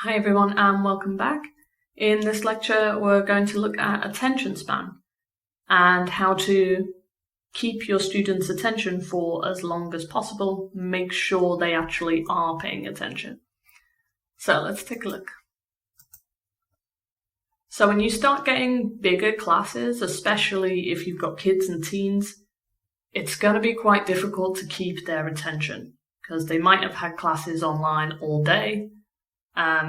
Hi everyone and welcome back. In this lecture we're going to look at attention span and how to keep your students' attention for as long as possible, make sure they actually are paying attention. So let's take a look. So when you start getting bigger classes, especially if you've got kids and teens, it's going to be quite difficult to keep their attention because they might have had classes online all day.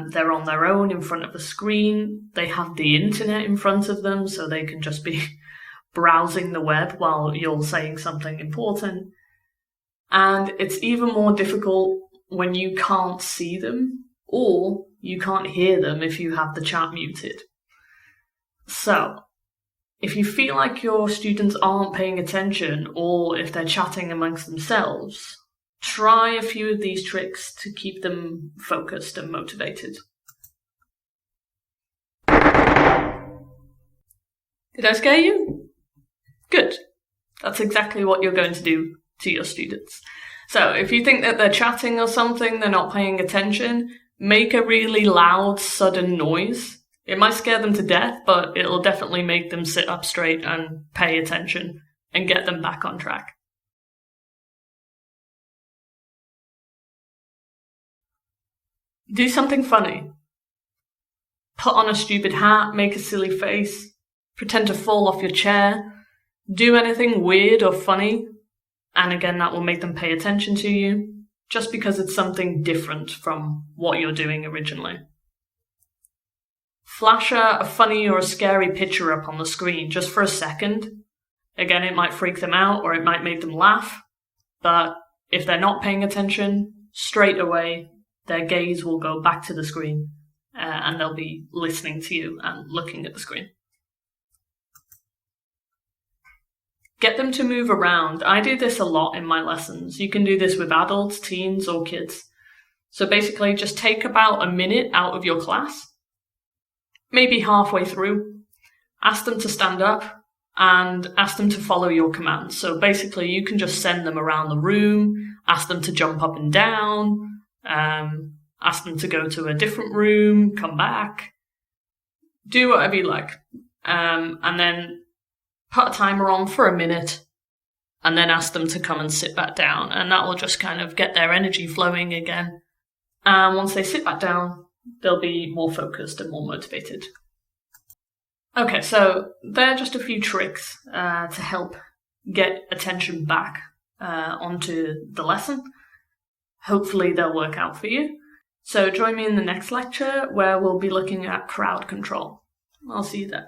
They're on their own in front of a screen. They have the internet in front of them, so they can just be browsing the web while you're saying something important. And it's even more difficult when you can't see them or you can't hear them if you have the chat muted. So, if you feel like your students aren't paying attention or if they're chatting amongst themselves, try a few of these tricks to keep them focused and motivated. Did I scare you? Good. That's exactly what you're going to do to your students. So if you think that they're chatting or something, they're not paying attention, make a really loud, sudden noise. It might scare them to death, but it'll definitely make them sit up straight and pay attention and get them back on track. Do something funny. Put on a stupid hat, make a silly face, pretend to fall off your chair, do anything weird or funny, and again that will make them pay attention to you, just because it's something different from what you're doing originally. Flash a funny or a scary picture up on the screen just for a second. Again, it might freak them out or it might make them laugh, but if they're not paying attention, straight away their gaze will go back to the screen and they'll be listening to you and looking at the screen. Get them to move around. I do this a lot in my lessons. You can do this with adults, teens, or kids. So basically just take about a minute out of your class, maybe halfway through, ask them to stand up and ask them to follow your commands. So basically you can just send them around the room, ask them to jump up and down, ask them to go to a different room, come back, do whatever you like, and then put a timer on for a minute and then ask them to come and sit back down, and that will just kind of get their energy flowing again. And once they sit back down, they'll be more focused and more motivated. Okay, so they're just a few tricks to help get attention back onto the lesson. Hopefully they'll work out for you. So join me in the next lecture where we'll be looking at crowd control. I'll see you there.